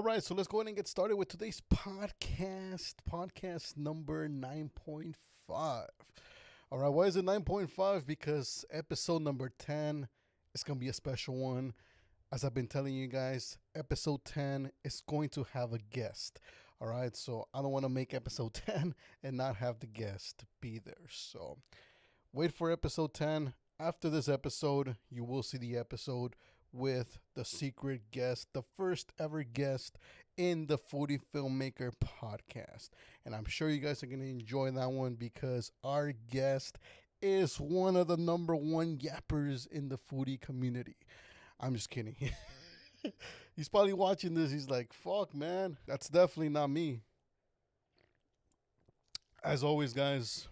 right, so let's go ahead and get started with today's podcast number 9.5. All right, why is it 9.5? Because episode number 10 is going to be a special one. As I've been telling you guys, episode 10 is going to have a guest. All right, so I don't want to make episode 10 and not have the guest be there. So wait for episode 10. After this episode, you will see the episode with the secret guest, the first ever guest in the Foodie Filmmaker Podcast. And I'm sure you guys are going to enjoy that one because our guest is one of the number one yappers in the foodie community. I'm just kidding. He's probably watching this. He's like, fuck, man. That's definitely not me. As always, guys,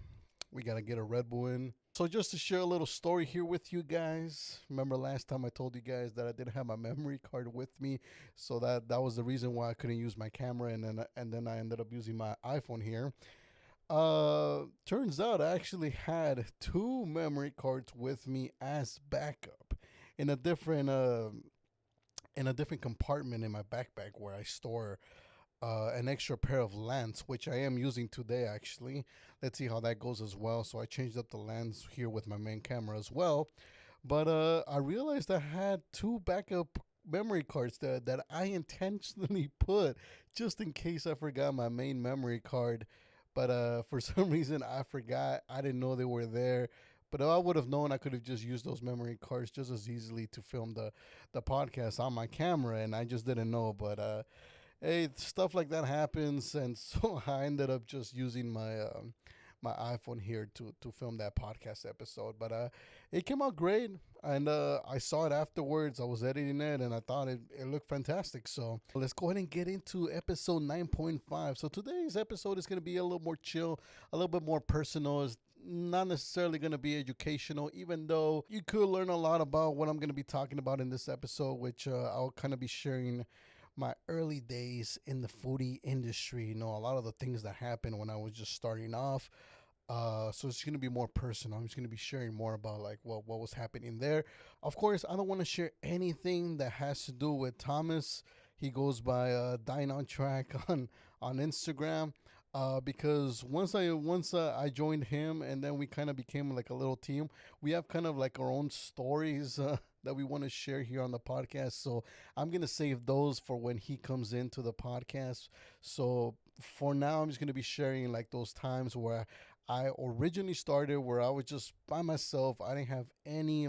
we got to get a Red Bull in. So just to share a little story here with you guys. Remember last time I told you guys that I didn't have my memory card with me. So that was the reason why I couldn't use my camera. And then I ended up using my iPhone here. Turns out I actually had two memory cards with me as backup in a different compartment in my backpack where I store an extra pair of lens, which I am using today actually. Let's see how that goes as well. So I changed up the lens here with my main camera as well. But I realized I had two backup memory cards that I intentionally put just in case I forgot my main memory card. But for some reason I forgot. I didn't know they were there. But if I would have known, I could have just used those memory cards just as easily to film the podcast on my camera, and I just didn't know. But hey, stuff like that happens, and so I ended up just using my iPhone here to film that podcast episode. But it came out great, and I saw it afterwards. I was editing it, and I thought it looked fantastic. So let's go ahead and get into episode 9.5. So today's episode is going to be a little more chill, a little bit more personal. It's not necessarily going to be educational, even though you could learn a lot about what I'm going to be talking about in this episode, which I'll kind of be sharing my early days in the foodie industry. You know, a lot of the things that happened when I was just starting off. So it's going to be more personal. I'm just going to be sharing more about like what was happening there. Of course, I don't want to share anything that has to do with Thomas. He goes by Dine on Track on Instagram. Because once I joined him, and then we kind of became like a little team. We have kind of like our own stories that we want to share here on the podcast. So I'm gonna save those for when he comes into the podcast. So for now, I'm just gonna be sharing like those times where I originally started, where I was just by myself. I didn't have any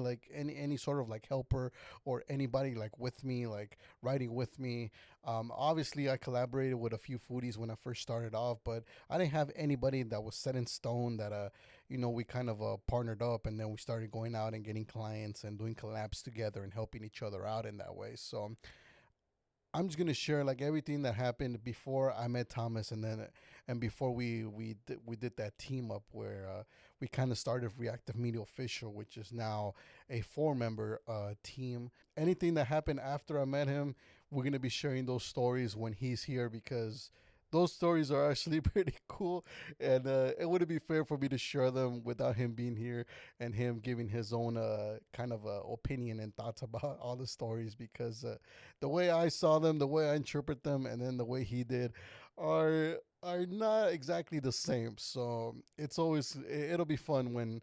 sort of like helper or anybody like with me, like writing with me. Obviously, I collaborated with a few foodies when I first started off, but I didn't have anybody that was set in stone that we kind of partnered up, and then we started going out and getting clients and doing collabs together and helping each other out in that way. So I'm just gonna share like everything that happened before I met Thomas, and before we did that team up where we kind of started Reactive Media Official, which is now a 4-member team. Anything that happened after I met him, we're gonna be sharing those stories when he's here, because those stories are actually pretty cool, and it wouldn't be fair for me to share them without him being here and him giving his own kind of opinion and thoughts about all the stories, because the way I saw them, the way I interpret them, and then the way he did are not exactly the same. So it'll be fun when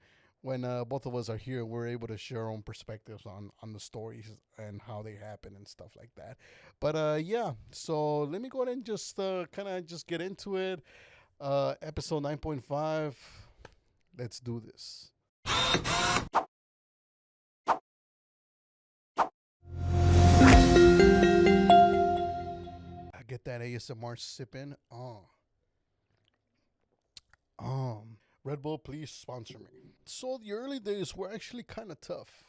both of us are here, we're able to share our own perspectives on the stories and how they happen and stuff like that. But yeah, so let me go ahead and just kind of just get into it. Episode 9.5. Let's do this. I get that ASMR sipping. Red Bull, please sponsor me. So the early days were actually kind of tough.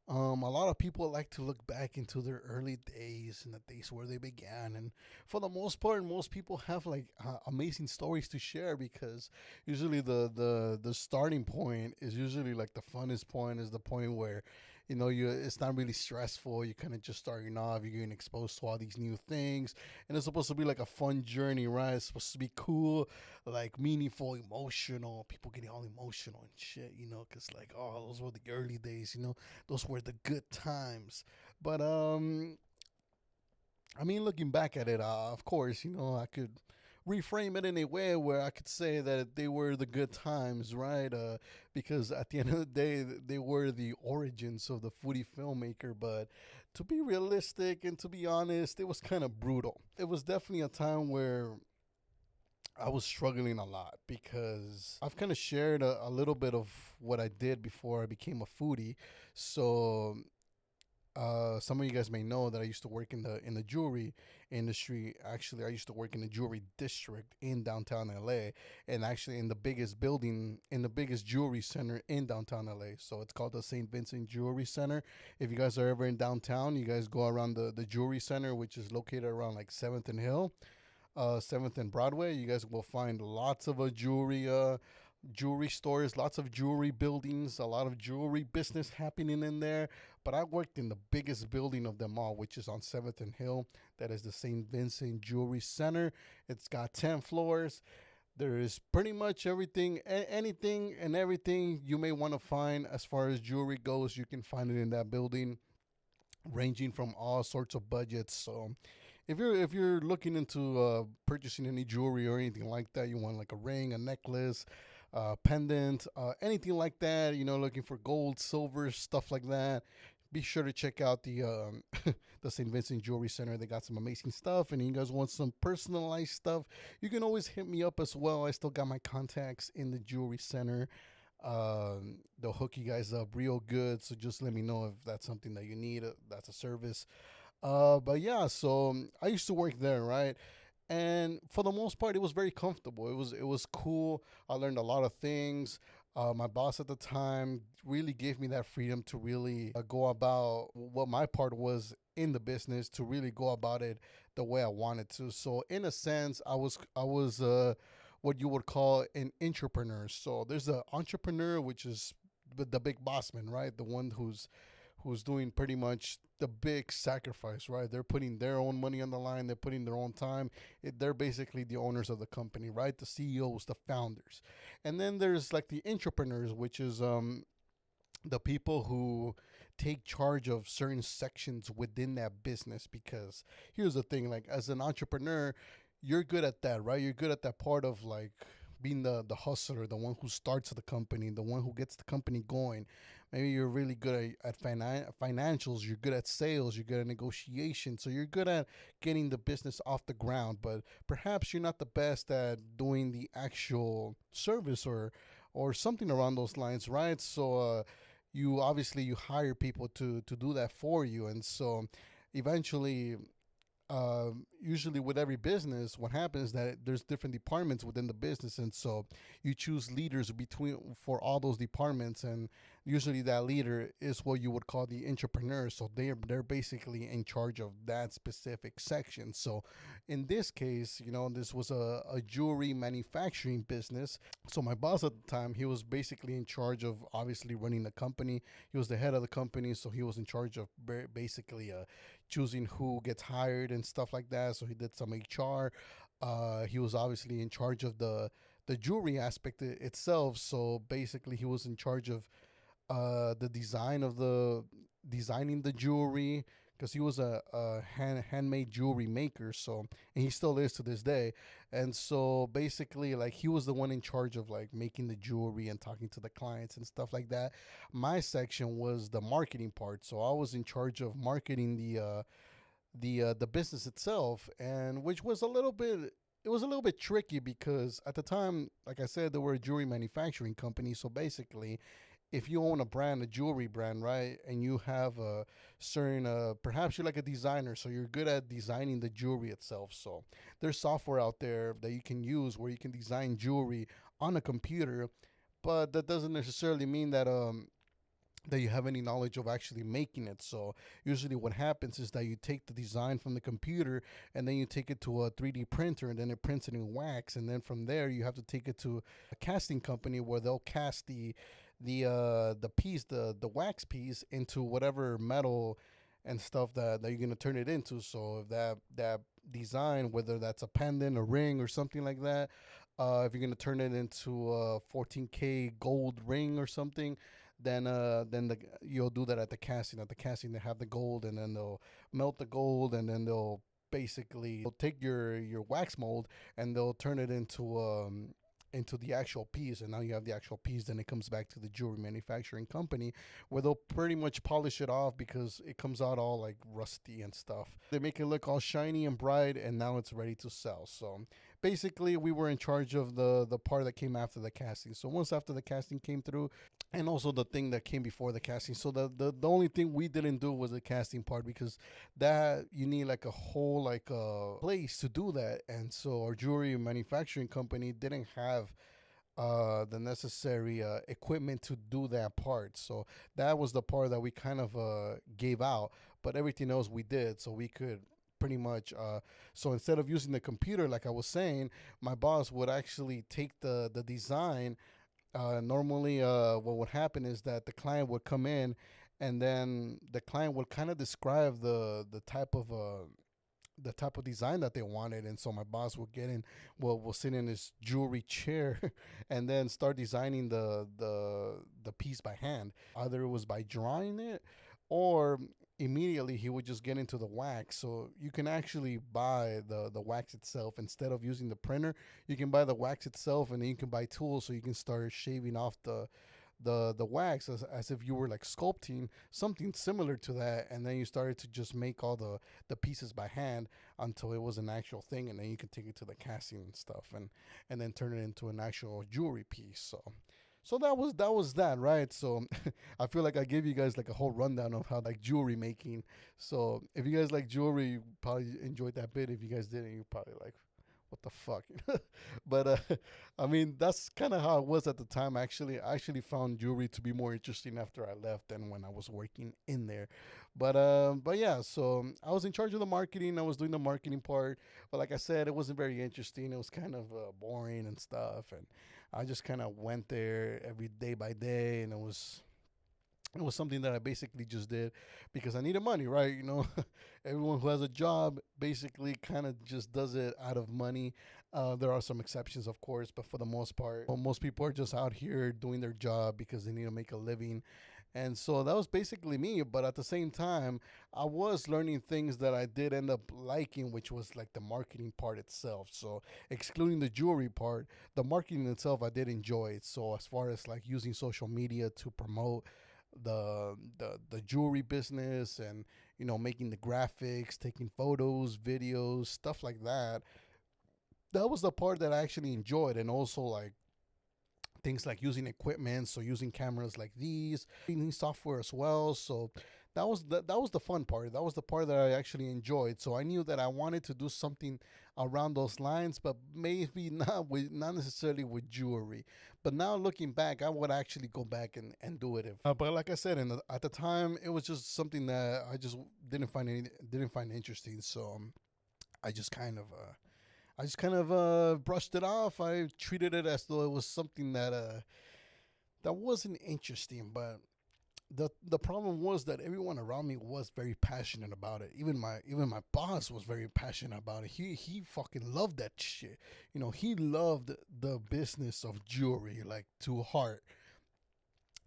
A lot of people like to look back into their early days and the days where they began, and for the most part, most people have like amazing stories to share, because usually the starting point is usually like the funnest point, is the point where it's not really stressful. You kind of just starting off, you're getting exposed to all these new things, and it's supposed to be like a fun journey, right? It's supposed to be cool, like meaningful, emotional. People getting all emotional and shit, because like, oh, those were the early days, those were the good times. But I mean, looking back at it, of course, I could reframe it in a way where I could say that they were the good times, right? Because at the end of the day, they were the origins of the foodie filmmaker. But to be realistic and to be honest, it was kind of brutal. It was definitely a time where I was struggling a lot because I've kind of shared a little bit of what I did before I became a foodie. So some of you guys may know that I used to work in the jewelry industry. Actually, I used to work in the jewelry district in downtown LA, and actually in the biggest building in the biggest jewelry center in downtown LA. So it's called the St. Vincent Jewelry Center. If you guys are ever in downtown, you guys go around the jewelry center, which is located around like 7th and Hill, 7th and Broadway. You guys will find lots of jewelry stores, lots of jewelry buildings, a lot of jewelry business happening in there. But I worked in the biggest building of them all, which is on 7th and Hill. That is the St. Vincent Jewelry Center. It's got 10 floors. There is pretty much everything, anything and everything you may want to find as far as jewelry goes. You can find it in that building, ranging from all sorts of budgets. So if you're looking into purchasing any jewelry or anything like that, you want like a ring, a necklace, pendant, anything like that, looking for gold, silver, stuff like that, be sure to check out the the St. Vincent Jewelry Center. They got some amazing stuff, and you guys want some personalized stuff, you can always hit me up as well. I still got my contacts in the jewelry center. They'll hook you guys up real good. So just let me know if that's something that you need. That's a service. But yeah, so I used to work there, right? And for the most part, it was very comfortable. It was cool. I learned a lot of things. My boss at the time really gave me that freedom to really go about what my part was in the business, to really go about it the way I wanted to. So in a sense, I was what you would call an entrepreneur. So there's an entrepreneur, which is the big boss man, right? The one who's doing pretty much the big sacrifice, right? They're putting their own money on the line, they're putting their own time. They're basically the owners of the company, right? The CEOs, the founders. And then there's like the entrepreneurs, which is the people who take charge of certain sections within that business. Because here's the thing, like as an entrepreneur, you're good at that, right? You're good at that part of like being the hustler, the one who starts the company, the one who gets the company going. Maybe you're really good at financials, you're good at sales, you're good at negotiation. So you're good at getting the business off the ground, but perhaps you're not the best at doing the actual service or something around those lines, right? So you obviously you hire people to do that for you. And so eventually, usually with every business, what happens is that there's different departments within the business, and so you choose leaders between for all those departments, and usually that leader is what you would call the entrepreneur. So they're basically in charge of that specific section. So in this case, this was a jewelry manufacturing business. So my boss at the time, he was basically in charge of obviously running the company. He was the head of the company, so he was in charge of basically choosing who gets hired and stuff like that. So he did some HR. He was obviously in charge of the jewelry aspect itself. So basically, he was in charge of the designing the jewelry, because he was a handmade jewelry maker. So, and he still is to this day. And so basically, like he was the one in charge of like making the jewelry and talking to the clients and stuff like that. My section was the marketing part, so I was in charge of marketing the business itself, and which was a little bit, it was a little bit tricky because at the time, like I said, there were a jewelry manufacturing company. So basically, if you own a brand, a jewelry brand, right, and you have a certain, perhaps you're like a designer, so you're good at designing the jewelry itself. So there's software out there that you can use where you can design jewelry on a computer, but that doesn't necessarily mean that you have any knowledge of actually making it. So usually what happens is that you take the design from the computer and then you take it to a 3D printer, and then it prints it in wax, and then from there you have to take it to a casting company where they'll cast the piece, the wax piece, into whatever metal and stuff that you're gonna turn it into. So if that design, whether that's a pendant, a ring, or something like that, if you're gonna turn it into a 14K gold ring or something, you'll do that at the casting. At the casting, they have the gold, and then they'll melt the gold, and then they'll basically they'll take your wax mold and they'll turn it into the actual piece, and now you have the actual piece. Then it comes back to the jewelry manufacturing company where they'll pretty much polish it off because it comes out all like rusty and stuff. They make it look all shiny and bright, and now it's ready to sell. So basically we were in charge of the part that came after the casting. So once after the casting came through, and also the thing that came before the casting, so the only thing we didn't do was the casting part, because that you need like a whole like place to do that. And so our jewelry manufacturing company didn't have the necessary equipment to do that part. So that was the part that we kind of gave out, but everything else we did. So we could pretty much so instead of using the computer, like I was saying, my boss would actually take the design. Normally what would happen is that the client would come in, and then the client would kind of describe the type of design that they wanted. And so my boss would get in, will sit in his jewelry chair and then start designing the piece by hand. Either it was by drawing it, or immediately he would just get into the wax. So you can actually buy the wax itself instead of using the printer. You can buy the wax itself, and then you can buy tools so you can start shaving off the wax as if you were like sculpting something similar to that. And then you started to just make all the pieces by hand until it was an actual thing, and then you can take it to the casting and stuff, and then turn it into an actual jewelry piece. So that was that, right? So I feel like I gave you guys like a whole rundown of how like jewelry making. So if you guys like jewelry, you probably enjoyed that bit. If you guys didn't, you're probably like, what the fuck? But I mean, that's kind of how it was at the time. Actually, I actually found jewelry to be more interesting after I left than when I was working in there. But yeah, so I was in charge of the marketing. I was doing the marketing part, but like I said, it wasn't very interesting. It was kind of boring and stuff, and I just kind of went there every day by day, and it was something that I basically just did because I needed money, right? Everyone who has a job basically kind of just does it out of money. There are some exceptions, of course, but for the most part, most people are just out here doing their job because they need to make a living. And so that was basically me. But at the same time, I was learning things that I did end up liking, which was like the marketing part itself. So excluding the jewelry part, the marketing itself, I did enjoy it. So as far as like using social media to promote the jewelry business, and making the graphics, taking photos, videos, stuff like that was the part that I actually enjoyed. And also like things like using equipment, so using cameras like these, using software as well. So that was the fun part. That was the part that I actually enjoyed. So I knew that I wanted to do something around those lines, but maybe not necessarily with jewelry. But now looking back, I would actually go back and do it. But like I said, at the time, it was just something that I just didn't find interesting. So I just kind of brushed it off. I treated it as though it was something that wasn't interesting. But the problem was that everyone around me was very passionate about it. Even my boss was very passionate about it. He fucking loved that shit. He loved the business of jewelry like to heart.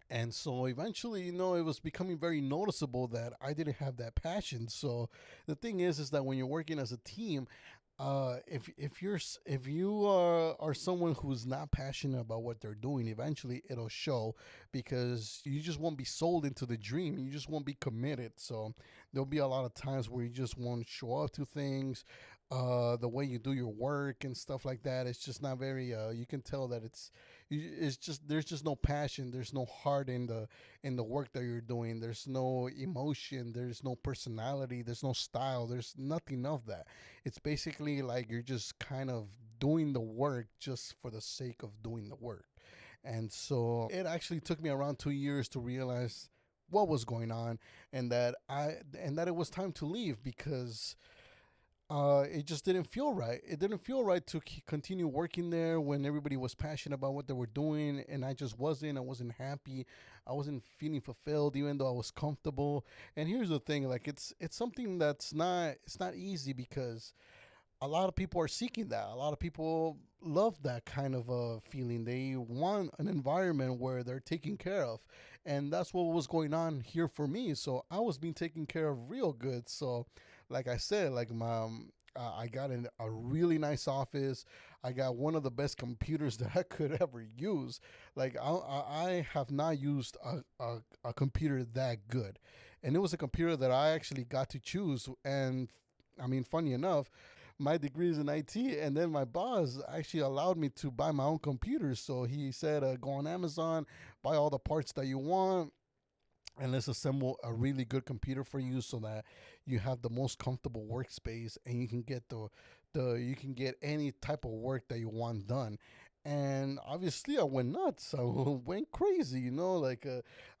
And so eventually, it was becoming very noticeable that I didn't have that passion. So the thing is that when you're working as a team, if you are someone who's not passionate about what they're doing, eventually it'll show, because you just won't be sold into the dream. You just won't be committed. So there'll be a lot of times where you just won't show up to things. The way you do your work and stuff like that, it's just not very. You can tell that it's just there's just no passion. There's no heart in the work that you're doing. There's no emotion. There's no personality. There's no style. There's nothing of that. It's basically like you're just kind of doing the work just for the sake of doing the work. And so it actually took me around 2 years to realize what was going on, and that it was time to leave, because it just didn't feel right. It didn't feel right to continue working there when everybody was passionate about what they were doing, and I just wasn't. I wasn't happy. I wasn't feeling fulfilled, even though I was comfortable. And here's the thing: like it's something that's not. It's not easy, because a lot of people are seeking that. A lot of people love that kind of a feeling. They want an environment where they're taken care of. And that's what was going on here for me. So I was being taken care of real good. So like I said, like I got a really nice office. I got one of the best computers that I could ever use. Like I have not used a computer that good, and it was a computer that I actually got to choose. And I mean, funny enough, my degree is in IT, and then my boss actually allowed me to buy my own computer. So he said, go on Amazon, buy all the parts that you want, and let's assemble a really good computer for you so that you have the most comfortable workspace and you can get the you can get any type of work that you want done. And obviously I went nuts. I went crazy, like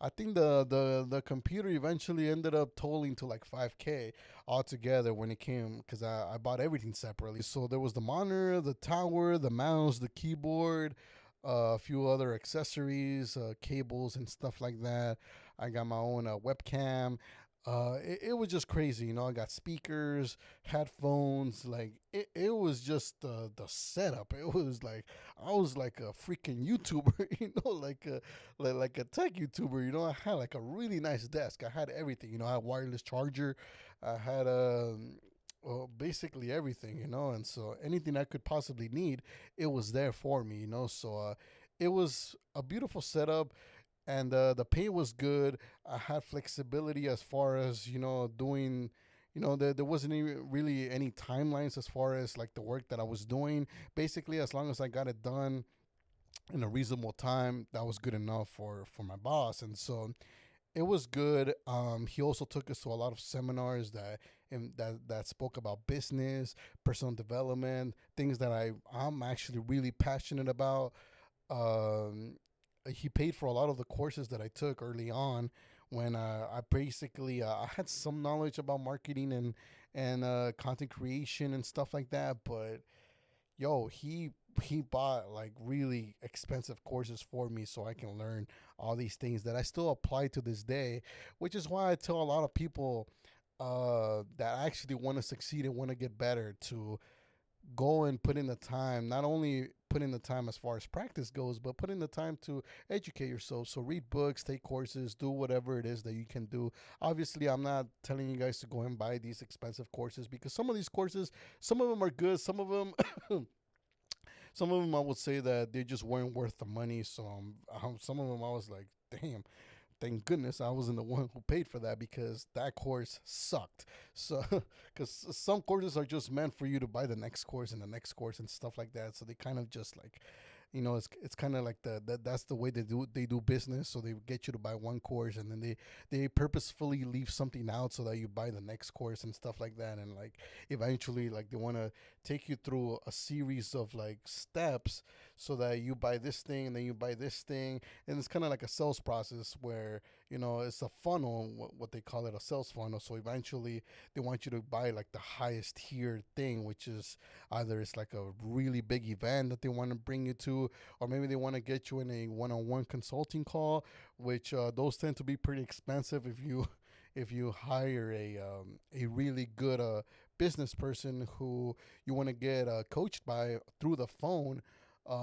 I think the computer eventually ended up totaling to like 5K altogether when it came, because I bought everything separately. So there was the monitor, the tower, the mouse, the keyboard, a few other accessories, cables and stuff like that. I got my own webcam. It was just crazy, I got speakers, headphones. Like it was just the setup. It was like I was like a freaking YouTuber, like a tech YouTuber. I had like a really nice desk. I had everything. I had a wireless charger. I had well, basically everything, and so anything I could possibly need, it was there for me, So it was a beautiful setup, and the pay was good. I had flexibility as far as doing. There wasn't really any timelines as far as like the work that I was doing. Basically, as long as I got it done in a reasonable time, that was good enough for my boss. And so it was good. He also took us to a lot of seminars that spoke about business, personal development, things that I'm actually really passionate about. Um, he paid for a lot of the courses that I took early on when I basically I had some knowledge about marketing and content creation and stuff like that, but yo, he bought like really expensive courses for me so I can learn all these things that I still apply to this day, which is why I tell a lot of people that actually want to succeed and want to get better to go and put in the time, not only put in the time as far as practice goes, but put in the time to educate yourself. So read books, take courses, do whatever it is that you can do. Obviously, I'm not telling you guys to go and buy these expensive courses, because some of these courses, some of them are good, some of them some of them I would say that they just weren't worth the money. So some of them I was like, damn, thank goodness I wasn't the one who paid for that, because that course sucked. So, because some courses are just meant for you to buy the next course and the next course and stuff like that. So they kind of just like, it's kind of like that's the way they do business. So they get you to buy one course, and then they purposefully leave something out so that you buy the next course and stuff like that. And like eventually, like they want to take you through a series of like steps so that you buy this thing and then you buy this thing, and it's kind of like a sales process where it's a funnel, what they call it, a sales funnel. So eventually they want you to buy like the highest tier thing, which is either it's like a really big event that they want to bring you to, or maybe they want to get you in a one-on-one consulting call, which those tend to be pretty expensive if you if you hire a really good business person who you want to get coached by through the phone.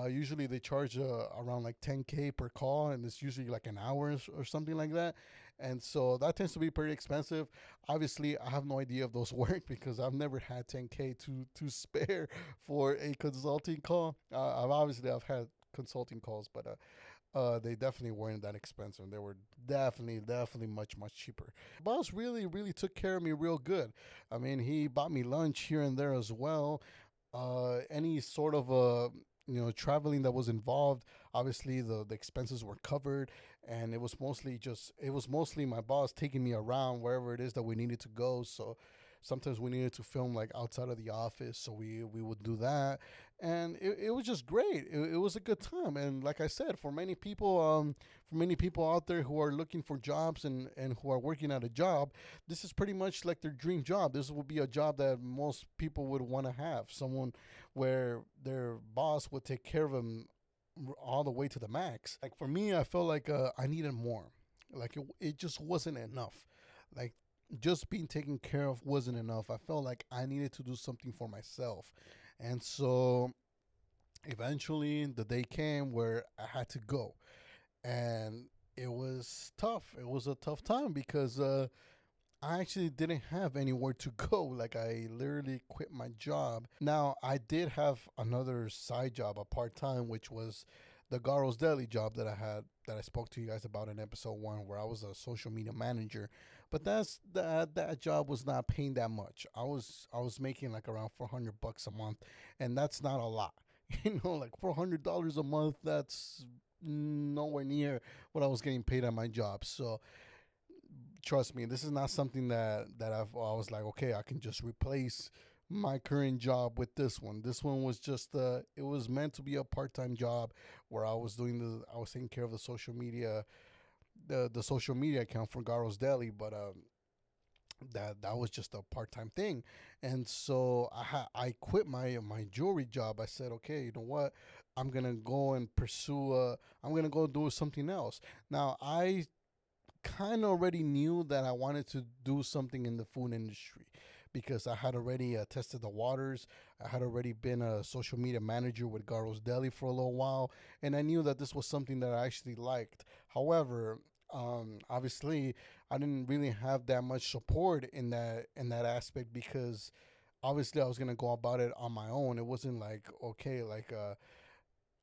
Usually they charge around like 10K per call, and it's usually like an hour or something like that. And so that tends to be pretty expensive. Obviously, I have no idea if those work because I've never had 10K to spare for a consulting call. I've had consulting calls, but they definitely weren't that expensive. They were definitely much cheaper. Boss really took care of me real good. I mean, he bought me lunch here and there as well. Any sort of traveling that was involved, obviously the expenses were covered, and it was mostly my boss taking me around wherever it is that we needed to go. So sometimes we needed to film like outside of the office, so we would do that, and it was just great. It was a good time. And like I said, for many people out there who are looking for jobs and who are working at a job, this is pretty much like their dream job. This would be a job that most people would want to have, someone where their boss would take care of them all the way to the max. Like for me, I felt like I needed more. Like it just wasn't enough. Like just being taken care of wasn't enough. I felt like I needed to do something for myself. And so eventually the day came where I had to go. And it was tough. It was a tough time because I actually didn't have anywhere to go. Like, I literally quit my job. Now, I did have another side job, a part time, which was the Garo's Deli job that I had, that I spoke to you guys about in episode one, where I was a social media manager. But that job was not paying that much. I was making like around $400 a month, and that's not a lot. Like $400 a month. That's nowhere near what I was getting paid at my job. So trust me, this is not something that I was like, okay, I can just replace my current job with this one. This one was just it was meant to be a part-time job where I was taking care of the social media, the social media account for Garo's Deli, but that was just a part-time thing. And so I quit my jewelry job. I said, okay, you know what, I'm gonna go and pursue I'm gonna go do something else. Now, I kind of already knew that I wanted to do something in the food industry because I had already tested the waters. I had already been a social media manager with Garo's Deli for a little while, and I knew that this was something that I actually liked. However, obviously, I didn't really have that much support in that aspect because obviously I was gonna go about it on my own. It wasn't like, okay, like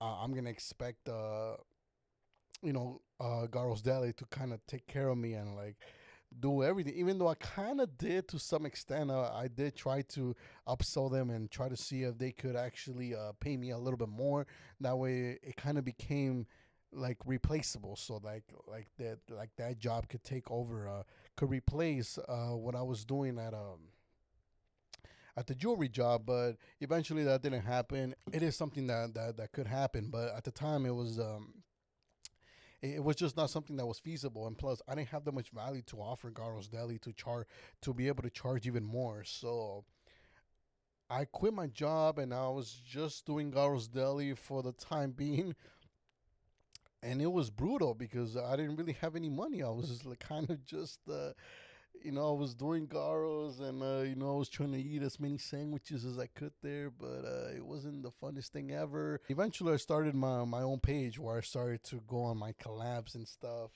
I'm gonna expect Garo's Deli to kind of take care of me and like do everything. Even though I kind of did to some extent, I did try to upsell them and try to see if they could actually pay me a little bit more. That way, it kind of became like replaceable. So like that job could take over, could replace what I was doing at the jewelry job, but eventually that didn't happen. It is something that could happen, but at the time it was just not something that was feasible. And plus, I didn't have that much value to offer Garo's Deli to be able to charge even more. So I quit my job and I was just doing Garo's Deli for the time being. And it was brutal because I didn't really have any money. I was just like kind of just I was doing Garos and I was trying to eat as many sandwiches as I could there, but it wasn't the funnest thing ever. Eventually, I started my own page where I started to go on my collabs and stuff.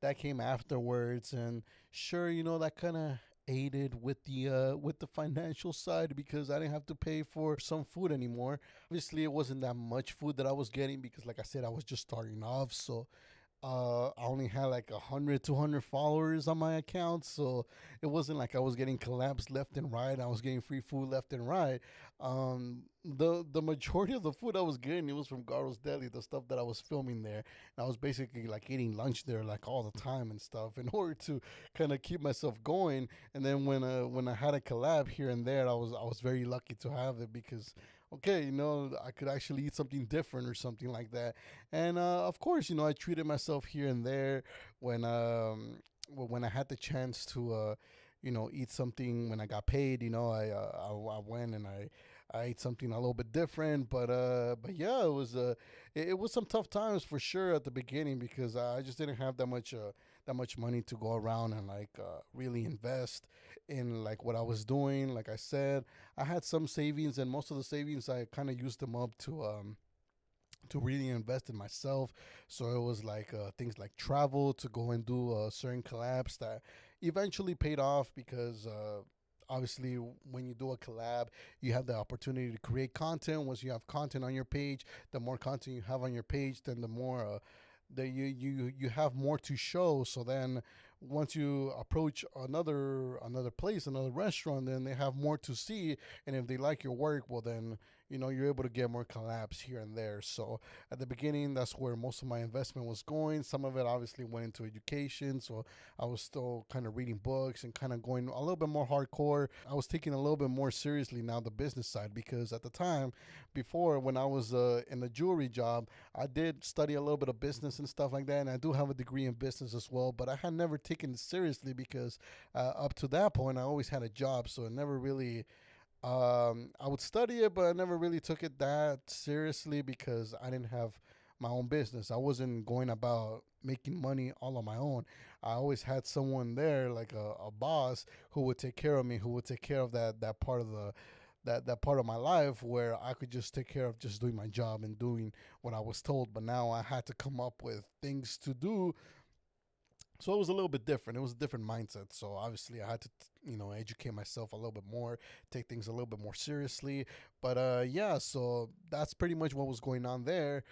That came afterwards, and sure, that kind of aided with the financial side because I didn't have to pay for some food anymore. Obviously, it wasn't that much food that I was getting because, like I said, I was just starting off, so I only had like 100, 200 followers on my account, so it wasn't like I was getting collabs left and right. I was getting free food left and right. The majority of the food I was getting, it was from Garo's Deli, the stuff that I was filming there. And I was basically like eating lunch there like all the time and stuff in order to kind of keep myself going. And then when I had a collab here and there, I was very lucky to have it because okay, I could actually eat something different or something like that. And of course, I treated myself here and there when when I had the chance to eat something when I got paid. I went and I ate something a little bit different, but yeah, it was some tough times for sure at the beginning because I just didn't have that much money to go around and like really invest in like what I was doing. Like I said, I had some savings, and most of the savings I kind of used them up to really invest in myself. So it was like things like travel to go and do certain collabs that eventually paid off because obviously when you do a collab, you have the opportunity to create content. Once you have content on your page, the more content you have on your page, then the more that you have more to show. So then once you approach another place, another restaurant, then they have more to see. And if they like your work, well then you're able to get more collabs here and there. So at the beginning, that's where most of my investment was going. Some of it obviously went into education, so I was still kind of reading books and kind of going a little bit more hardcore. I was taking a little bit more seriously now the business side because at the time, before when I was in the jewelry job, I did study a little bit of business and stuff like that, and I do have a degree in business as well. But I had never taken it seriously because up to that point, I always had a job, so it never really I would study it, but I never really took it that seriously because I didn't have my own business. I wasn't going about making money all on my own. I always had someone there, like a boss, who would take care of me, who would take care of that part of that part of my life where I could just take care of just doing my job and doing what I was told. But now I had to come up with things to do So it was a little bit different. It was a different mindset. So obviously I had to, educate myself a little bit more, take things a little bit more seriously. But yeah, so that's pretty much what was going on there.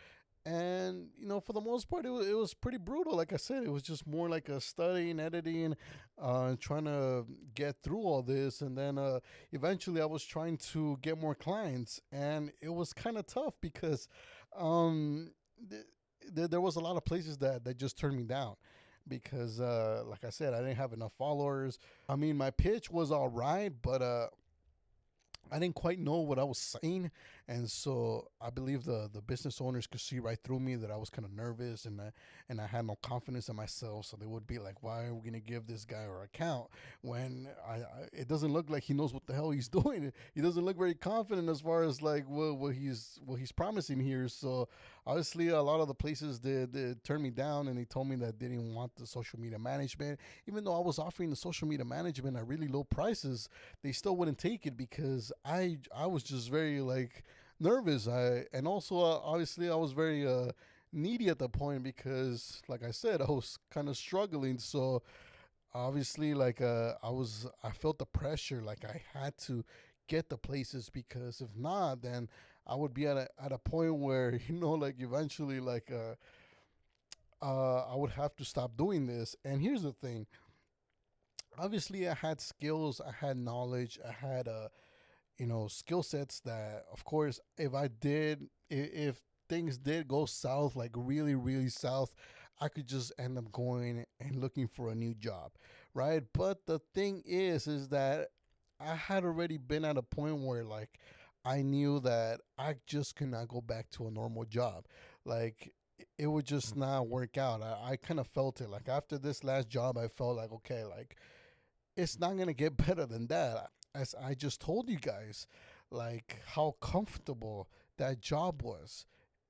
And for the most part, it was pretty brutal. Like I said, it was just more like a studying, editing, trying to get through all this. And then eventually I was trying to get more clients, and it was kind of tough because um, there was a lot of places that just turned me down because, like I said, I didn't have enough followers. I mean, my pitch was all right, but I didn't quite know what I was saying, and so I believe the business owners could see right through me that I was kind of nervous, and I had no confidence in myself. So they would be like, "Why are we gonna give this guy our account when it doesn't look like he knows what the hell he's doing? He doesn't look very confident as far as like what he's promising here." So obviously, a lot of the places did turn me down, and they told me that they didn't want the social media management, even though I was offering the social media management at really low prices. They still wouldn't take it because I was just very like nervous. And also obviously I was very needy at the point because like I said I was kind of struggling. So obviously like I felt the pressure, like I had to get the places because if not, then I would be at a point where like eventually like I would have to stop doing this. And here's the thing, obviously I had skills, I had knowledge, I had skill sets that, of course, if things did go south, like really, really south, I could just end up going and looking for a new job, right? But the thing is that I had already been at a point where, like, I knew that I just could not go back to a normal job. Like, it would just not work out. I kind of felt it. Like, after this last job, I felt like, okay, like, it's not gonna get better than that. As I just told you guys, like how comfortable that job was.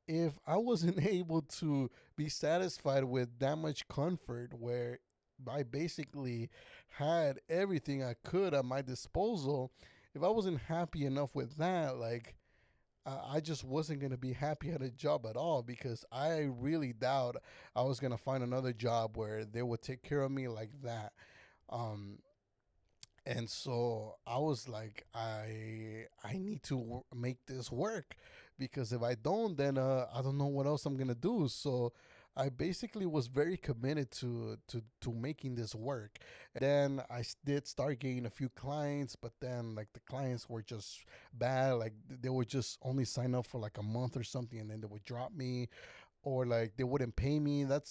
If I wasn't able to be satisfied with that much comfort, where I basically had everything I could at my disposal, if I wasn't happy enough with that, like I just wasn't gonna be happy at a job at all because I really doubt I was gonna find another job where they would take care of me like that. Um, and so I was like, I need to make this work because if I don't, then I don't know what else I'm gonna do. So I basically was very committed to making this work. Then did start getting a few clients, but then like the clients were just bad. Like they would just only sign up for like a month or something, and then they would drop me, or like they wouldn't pay me. That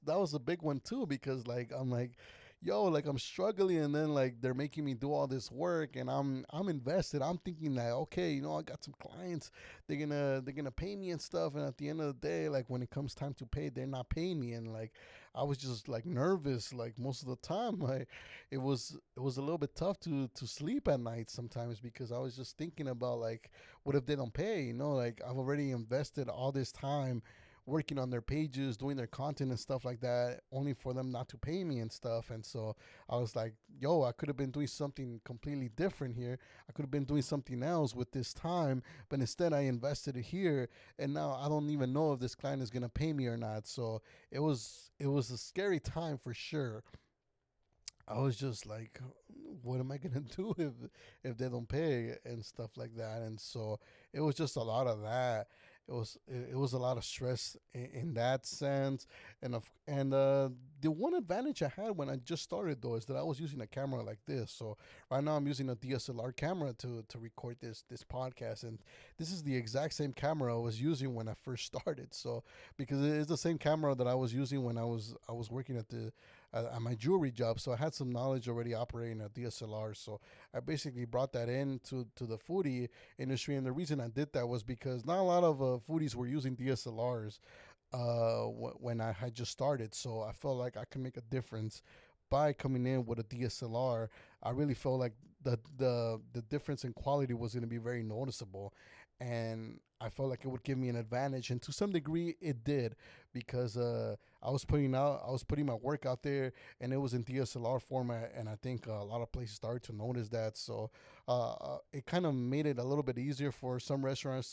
was a big one too because like I'm like, yo, like I'm struggling, and then like they're making me do all this work, and I'm invested. I'm thinking that okay, I got some clients, they're gonna pay me and stuff, and at the end of the day, like when it comes time to pay, they're not paying me, and like I was just like nervous, like most of the time. Like it was a little bit tough to sleep at night sometimes because I was just thinking about like what if they don't pay, like I've already invested all this time working on their pages, doing their content and stuff like that, only for them not to pay me and stuff. And so I was like, yo, I could have been doing something completely different here. I could have been doing something else with this time, but instead I invested it here, and now I don't even know if this client is gonna pay me or not. So it was a scary time for sure. I was just like, what am I gonna do if they don't pay and stuff like that? And so it was just a lot of that. It was a lot of stress in that sense, and the one advantage I had when I just started though is that I was using a camera like this. So right now I'm using a DSLR camera to record this podcast, and this is the exact same camera I was using when I first started. So because it is the same camera that I was using when I was working at my jewelry job, so I had some knowledge already operating a DSLR. So I basically brought that into the foodie industry, and the reason I did that was because not a lot of foodies were using DSLRs when I had just started. So I felt like I could make a difference by coming in with a DSLR. I really felt like the difference in quality was going to be very noticeable, and I felt like it would give me an advantage, and to some degree it did because I was putting my work out there, and it was in DSLR format, and I think a lot of places started to notice that. So it kind of made it a little bit easier for some restaurants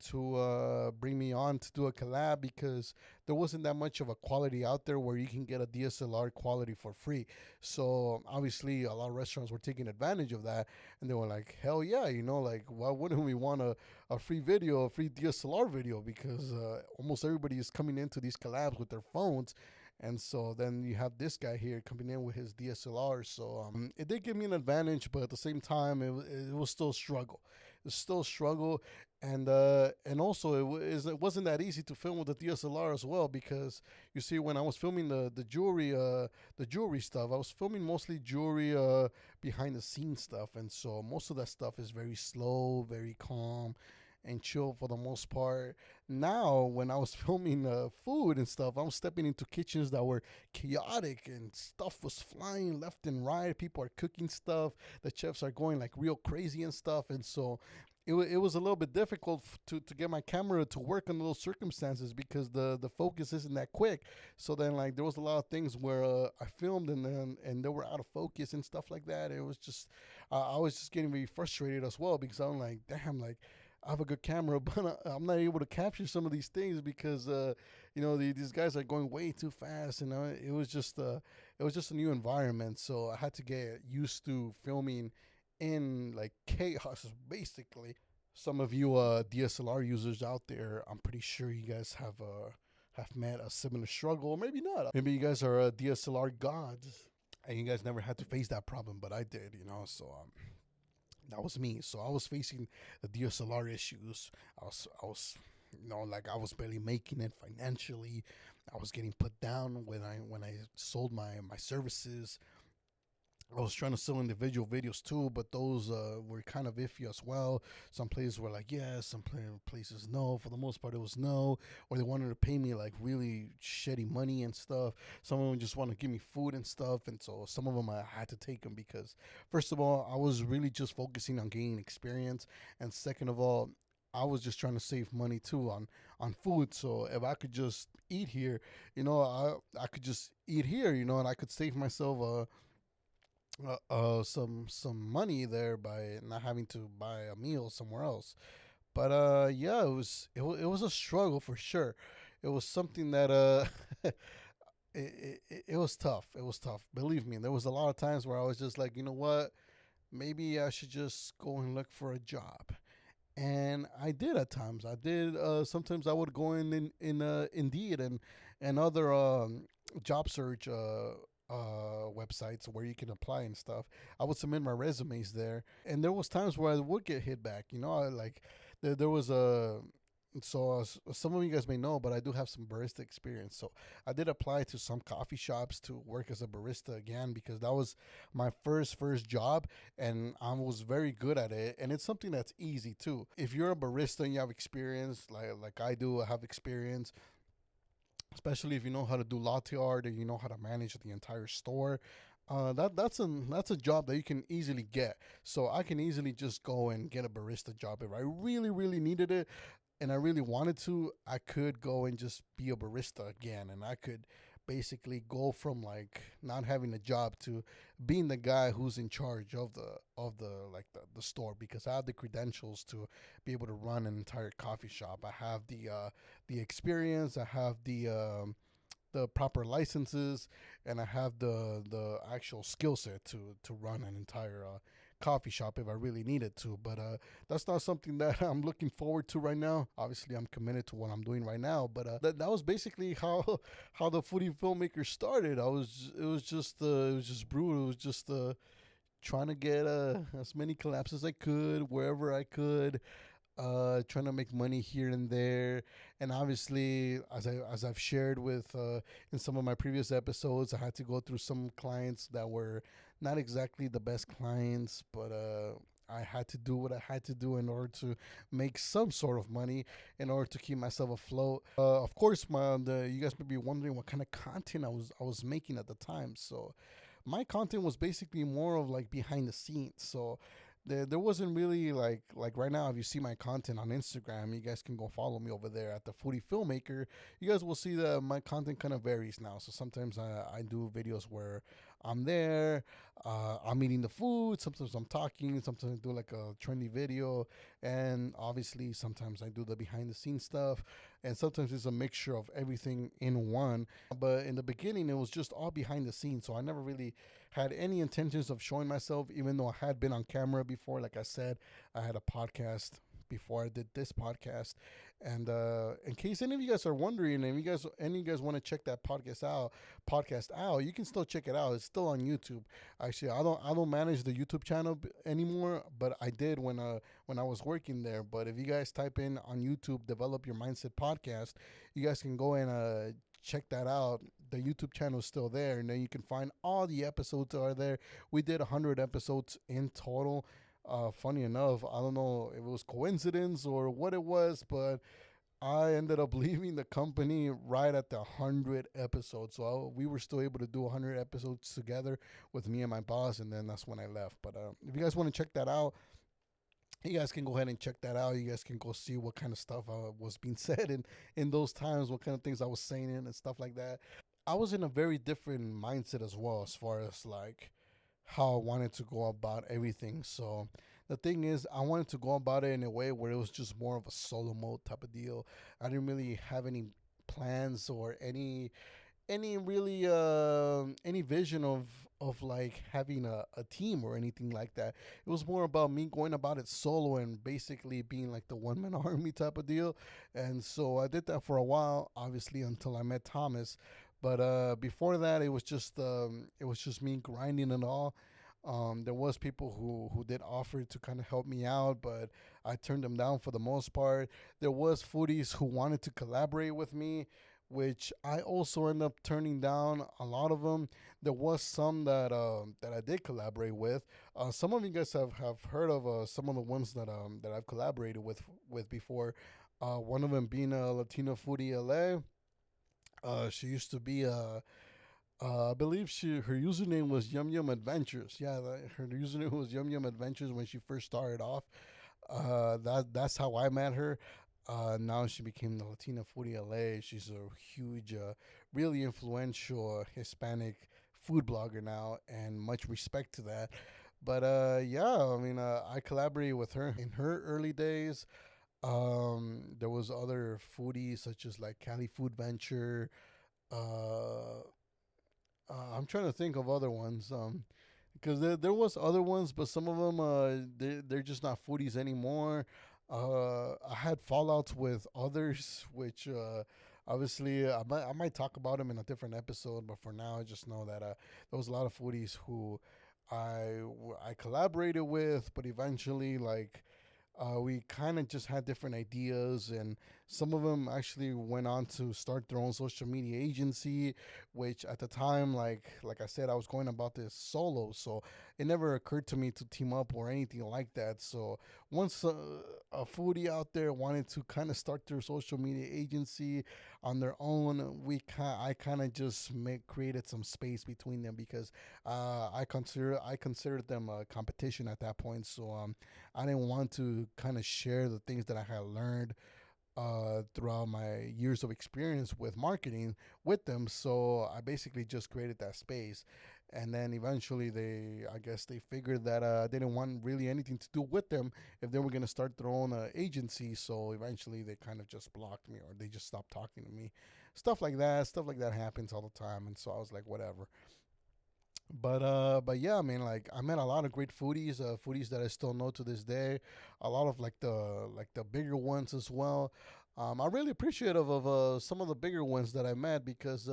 to bring me on to do a collab because there wasn't that much of a quality out there where you can get a DSLR quality for free. So obviously, a lot of restaurants were taking advantage of that, and they were like, "Hell yeah, like why wouldn't we want a free video, a free DSLR video?" Because almost everybody is coming into these collabs with their phones. And so then you have this guy here coming in with his DSLR. So it did give me an advantage, but at the same time, it was still a struggle. It was still a struggle, and also it wasn't that easy to film with the DSLR as well, because you see, when I was filming the jewelry stuff, I was filming mostly jewelry behind the scenes stuff, and so most of that stuff is very slow, very calm, and chill for the most part. Now, when I was filming food and stuff, I was stepping into kitchens that were chaotic and stuff was flying left and right. People are cooking stuff. The chefs are going like real crazy and stuff. And so it was a little bit difficult to get my camera to work under those circumstances because the focus isn't that quick. So then, like, there was a lot of things where I filmed and they were out of focus and stuff like that. It was just, I was just getting very frustrated as well, because I'm like, damn, like, I have a good camera, but I'm not able to capture some of these things because these guys are going way too fast. It was just a new environment, so I had to get used to filming in like chaos, basically. Some of you DSLR users out there, I'm pretty sure you guys have met a similar struggle, or maybe not. Maybe you guys are DSLR gods, and you guys never had to face that problem, but I did. So that was me. So I was facing the DSLR issues. I was like, I was barely making it financially. I was getting put down when I sold my services. I was trying to sell individual videos too, but those were kind of iffy as well. Some places were like yes, some places no. For the most part, it was no, or they wanted to pay me like really shitty money and stuff. Some of them just want to give me food and stuff, and so some of them I had to take them because, first of all, I was really just focusing on gaining experience, and second of all, I was just trying to save money too on food. So if I could just eat here, I could just eat here, and I could save myself some money there by not having to buy a meal somewhere else. But yeah, it was a struggle for sure. It was something that it was tough. It was tough. Believe me, there was a lot of times where I was just like, you know what, maybe I should just go and look for a job. And I did at times. I did. Sometimes I would go in Indeed and other job search websites where you can apply and stuff. I would submit my resumes there, and there was times where I would get hit back. There was a. So some of you guys may know, but I do have some barista experience. So I did apply to some coffee shops to work as a barista again, because that was my first job, and I was very good at it. And it's something that's easy too. If you're a barista and you have experience, like I do, I have experience, especially if you know how to do latte art and you know how to manage the entire store. That's a job that you can easily get. So I can easily just go and get a barista job if I really really needed it, and I really wanted to. I could go and just be a barista again, and I could basically go from like not having a job to being the guy who's in charge of the store, because I have the credentials to be able to run an entire coffee shop. I have the experience. I have the proper licenses, and I have the actual skill set to run an entire coffee shop if I really needed to. But that's not something that I'm looking forward to right now. Obviously, I'm committed to what I'm doing right now. But that was basically how the Foodie Filmmaker started. It was just brutal. It was just trying to get as many collabs as I could wherever I could. Trying to make money here and there, and obviously, as I've shared with in some of my previous episodes, I had to go through some clients that were not exactly the best clients, but I had to do what I had to do in order to make some sort of money, in order to keep myself afloat. Of course, you guys may be wondering what kind of content I was making at the time. So my content was basically more of like behind the scenes. So there wasn't really like right now, if you see my content on Instagram, you guys can go follow me over there at the Foodie Filmmaker. You guys will see that my content kind of varies now. So sometimes I do videos where I'm there. I'm eating the food. Sometimes I'm talking. Sometimes I do like a trendy video, and obviously sometimes I do the behind the scenes stuff, and sometimes it's a mixture of everything in one. But in the beginning, it was just all behind the scenes, so I never really had any intentions of showing myself, even though I had been on camera before. Like I said, I had a podcast before I did this podcast. And in case any of you guys are wondering, and any of you guys want to check that podcast out, you can still check it out. It's still on YouTube. Actually, I don't manage the YouTube channel anymore, but I did when I was working there. But if you guys type in on YouTube, Develop Your Mindset Podcast, you guys can go and check that out. The YouTube channel is still there, and then you can find all the episodes are there. We did 100 episodes in total. Funny enough, I don't know if it was coincidence or what it was, but I ended up leaving the company right at the 100 episodes. So we were still able to do 100 episodes together with me and my boss, and then that's when I left. But if you guys want to check that out, you guys can go ahead and check that out. You guys can go see what kind of stuff was being said in those times, what kind of things I was saying and stuff like that. I was in a very different mindset as well, as far as like how I wanted to go about everything. So the thing is, I wanted to go about it in a way where it was just more of a solo mode type of deal. I didn't really have any plans or any really any vision of like having a team or anything like that. It was more about me going about it solo and basically being like the one man army type of deal. And so I did that for a while, obviously until I met Thomas. But before that, it was just me grinding and all. There was people who did offer to kind of help me out, but I turned them down for the most part. There was foodies who wanted to collaborate with me, which I also ended up turning down a lot of them. There was some that I did collaborate with. Some of you guys have heard of some of the ones that I've collaborated with before. One of them being a Latino foodie LA. She used to be I believe her username was Yum Yum Adventures. Yeah, her username was Yum Yum Adventures when she first started off. That's how I met her. Now she became the Latina Foodie LA. She's a huge, really influential Hispanic food blogger now, and much respect to that. But yeah, I mean, I collaborated with her in her early days. There was other foodies such as like Cali Food Venture. Uh, I'm trying to think of other ones. Because there was other ones, but some of them they're just not foodies anymore. I had fallouts with others, which obviously I might talk about them in a different episode. But for now, I just know that there was a lot of foodies who I collaborated with, but eventually like we kind of just had different ideas, and some of them actually went on to start their own social media agency. Which at the time, like I said, I was going about this solo, so it never occurred to me to team up or anything like that. So once a foodie out there wanted to kind of start their social media agency on their own, I kind of just created some space between them, because I considered them a competition at that point. So I didn't want to kind of share the things that I had learned throughout my years of experience with marketing with them. So I basically just created that space. And then eventually I guess they figured that I didn't want really anything to do with them if they were going to start their own agency. So eventually they kind of just blocked me, or they just stopped talking to me. Stuff like that happens all the time. And so I was like, whatever. But yeah, I mean, like I met a lot of great foodies that I still know to this day. A lot of like the bigger ones as well. I'm really appreciative of some of the bigger ones that I met, because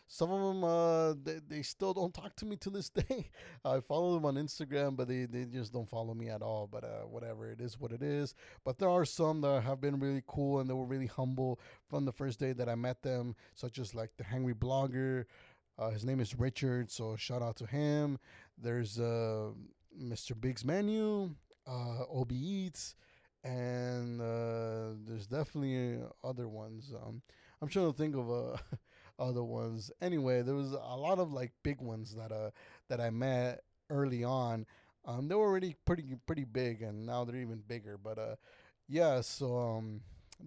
some of them they still don't talk to me to this day. I follow them on Instagram, but they just don't follow me at all. But whatever, it is what it is. But there are some that have been really cool, and they were really humble from the first day that I met them, such as like the Hangry Blogger. His name is Richard, so shout out to him. There's Mr. Big's Menu, OB Eats, and there's definitely other ones. I'm trying to think of other ones. Anyway, there was a lot of like big ones that I met early on. They were already pretty big, and now they're even bigger. But yeah, so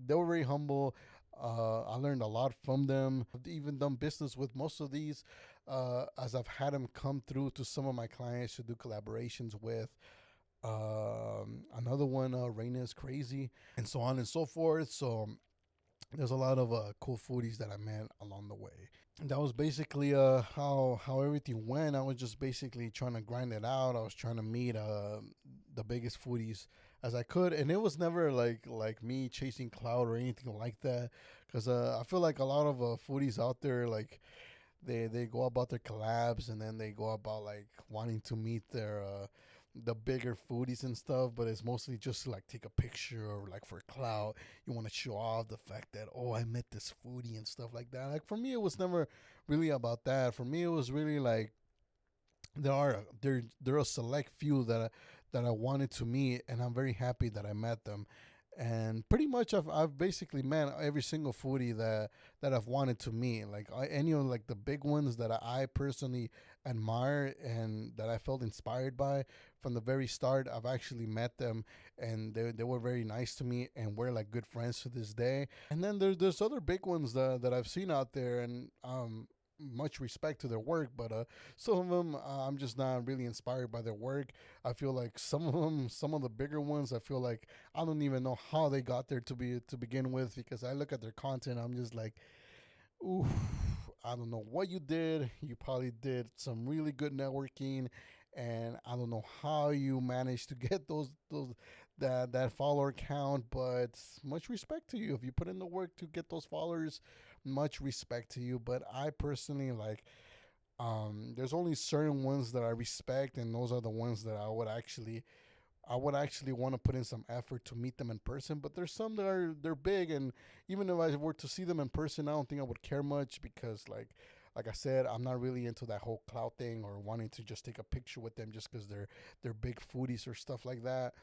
they were very humble. I learned a lot from them. I've even done business with most of these, as I've had them come through to some of my clients to do collaborations with. Another one, Raina is Crazy, and so on and so forth. So there's a lot of cool foodies that I met along the way. That was basically how everything went. I was just basically trying to grind it out. I was trying to meet the biggest foodies as I could, and it was never like me chasing clout or anything like that. Because I feel like a lot of foodies out there, like they go about their collabs and then they go about like wanting to meet their the bigger foodies and stuff, but it's mostly just to like take a picture or like for clout. You want to show off the fact that, oh, I met this foodie and stuff like that. Like for me, it was never really about that. For me, it was really like there are a select few that I wanted to meet, and I'm very happy that I met them. And pretty much I've basically met every single foodie that I've wanted to meet. Like any of like the big ones that I personally admire and that I felt inspired by from the very start. I've actually met them, and they were very nice to me, and we're like good friends to this day. And then there's other big ones that I've seen out there, and much respect to their work, but some of them I'm just not really inspired by their work. I feel like some of them, some of the bigger ones, I feel like I don't even know how they got there to begin with, because I look at their content, I'm just like, oof, I don't know what you did. You probably did some really good networking, and I don't know how you managed to get those that follower count. But much respect to you if you put in the work to get those followers. Much respect to you. But I personally like. There's only certain ones that I respect, and those are the ones that I would actually want to put in some effort to meet them in person. But there's some that they're big, and even if I were to see them in person, I don't think I would care much, because like I said, I'm not really into that whole clout thing or wanting to just take a picture with them just because they're big foodies or stuff like that.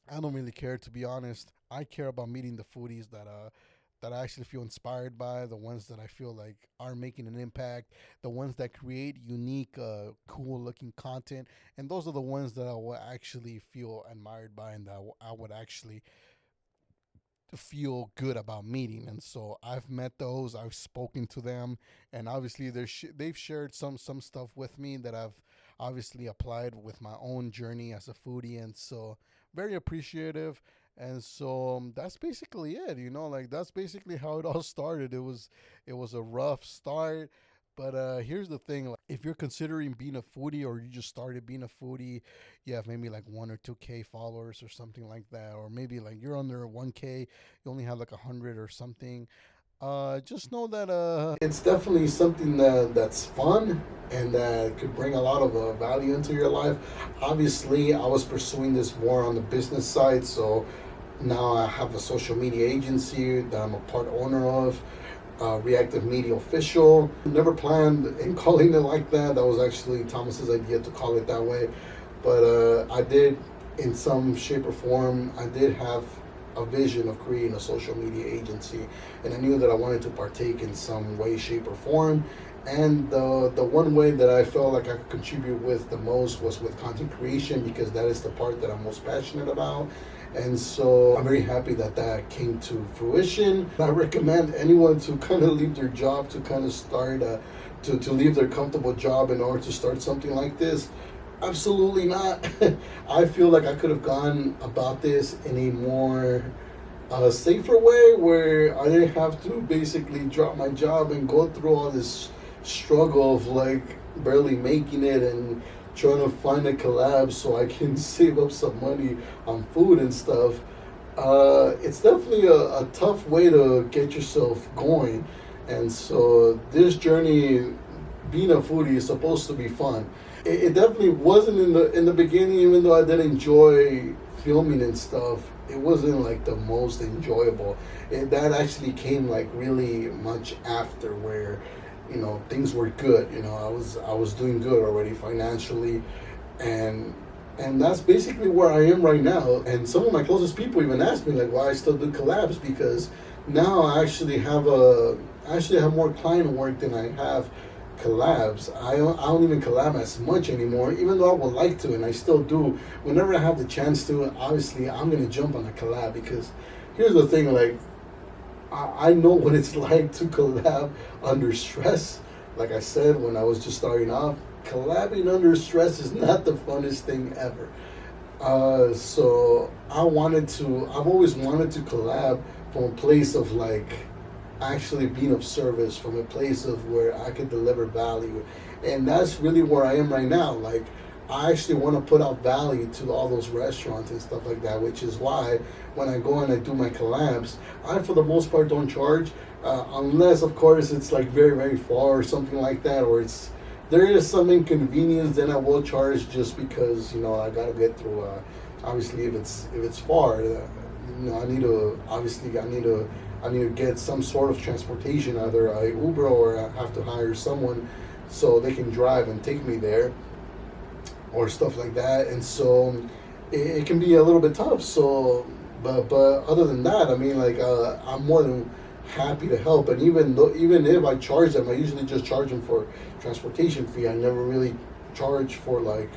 I don't really care, to be honest. I care about meeting the foodies that I actually feel inspired by, the ones that I feel like are making an impact, the ones that create unique, cool looking content, and those are the ones that I will actually feel admired by, and that I would actually feel good about meeting. And so I've met those, I've spoken to them, and obviously they've shared some stuff with me that I've obviously applied with my own journey as a foodie, and so very appreciative. And so that's basically it, like that's basically how it all started. It was a rough start, but here's the thing: like, if you're considering being a foodie, or you just started being a foodie, you have maybe like 1 or 2K followers or something like that, or maybe like you're under 1K, you only have like 100 or something. Just know that it's definitely something that's fun and that could bring a lot of value into your life. Obviously, I was pursuing this more on the business side, so now I have a social media agency that I'm a part owner of, Reactive Media Official. Never planned in calling it like that. That was actually Thomas's idea to call it that way. But I did, in some shape or form, I did have a vision of creating a social media agency, and I knew that I wanted to partake in some way, shape, or form. And the one way that I felt like I could contribute with the most was with content creation, because that is the part that I'm most passionate about. And so I'm very happy that that came to fruition. I recommend anyone to kind of leave their job, to kind of start to leave their comfortable job in order to start something like this. Absolutely not. I feel like I could have gone about this in a more safer way, where I didn't have to basically drop my job and go through all this struggle of like barely making it and trying to find a collab so I can save up some money on food and stuff. It's definitely a tough way to get yourself going. And so this journey, being a foodie, is supposed to be fun. It definitely wasn't in the beginning, even though I did enjoy filming and stuff. It wasn't like the most enjoyable. That actually came like really much after, where things were good. I was doing good already financially, and that's basically where I am right now. And some of my closest people even ask me like why I still do collabs, because now I actually have more client work than I have collabs. I don't even collab as much anymore, even though I would like to, and I still do. Whenever I have the chance to, obviously I'm gonna jump on a collab, because here's the thing, like I know what it's like to collab under stress. Like I said, when I was just starting off, collabing under stress is not the funnest thing ever. So I've always wanted to collab from a place of like actually being of service, from a place of where I could deliver value. And that's really where I am right now. Like, I actually want to put out value to all those restaurants and stuff like that, which is why when I go and I do my collabs, I for the most part don't charge, unless of course it's like very very far or something like that, or it's there is some inconvenience. Then I will charge just because I gotta get through. Obviously, if it's far, I need to get some sort of transportation, either a Uber or I have to hire someone so they can drive and take me there or stuff like that. And so it can be a little bit tough. So, but other than that, I mean, like I'm more than happy to help. And even if I charge them, I usually just charge them for transportation fee. I never really charge for like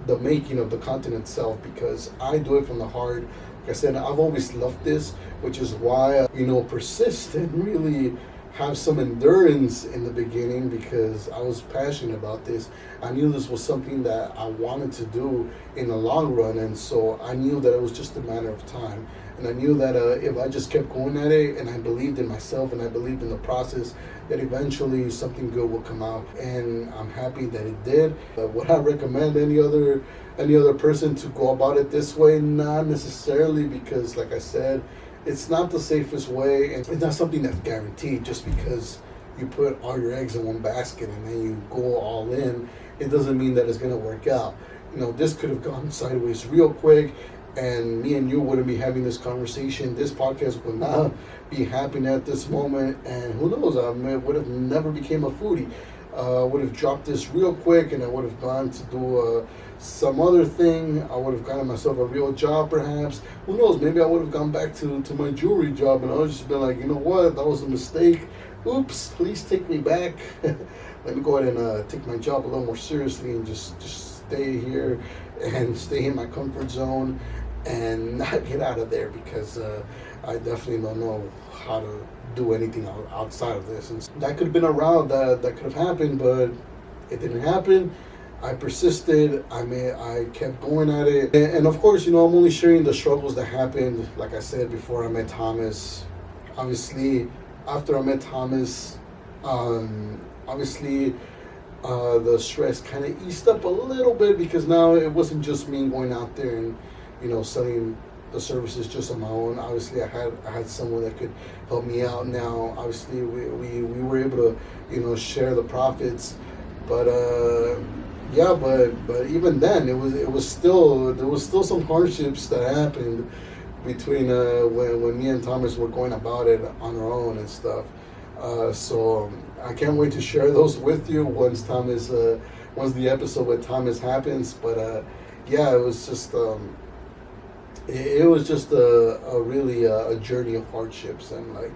the making of the content itself, because I do it from the heart. Like I said, I've always loved this, which is why persist and really have some endurance in the beginning, because I was passionate about this. I knew this was something that I wanted to do in the long run, and so I knew that it was just a matter of time. And I knew that if I just kept going at it, and I believed in myself and I believed in the process, that eventually something good will come out. And I'm happy that it did. Would I recommend any other person to go about it this way? Not necessarily, because like I said, it's not the safest way, and it's not something that's guaranteed. Just because you put all your eggs in one basket and then you go all in, it doesn't mean that it's going to work out. This could have gone sideways real quick, and me and you wouldn't be having this conversation. This podcast would not be happening at this moment, and who knows, I would have never became a foodie. Would have dropped this real quick, and I would have gone to do some other thing. I would have gotten myself a real job, perhaps. Who knows? Maybe I would have gone back to my jewelry job, and I would just been like, you know what? That was a mistake. Oops! Please take me back. Let me go ahead and take my job a little more seriously, and just stay here and stay in my comfort zone and not get out of there, because I definitely don't know how to do anything outside of this. And that could have been a route that could have happened, but it didn't happen. I persisted. I kept going at it, and of course, I'm only sharing the struggles that happened. Like I said before, I met Thomas. Obviously, after I met Thomas, obviously, the stress kind of eased up a little bit, because now it wasn't just me going out there and selling the services just on my own. Obviously, I had someone that could help me out. Now, obviously, we were able to share the profits, but yeah, but even then, there was still some hardships that happened between when me and Thomas were going about it on our own and stuff. So I can't wait to share those with you once the episode with Thomas happens. But yeah, it was just a really a journey of hardships, and like,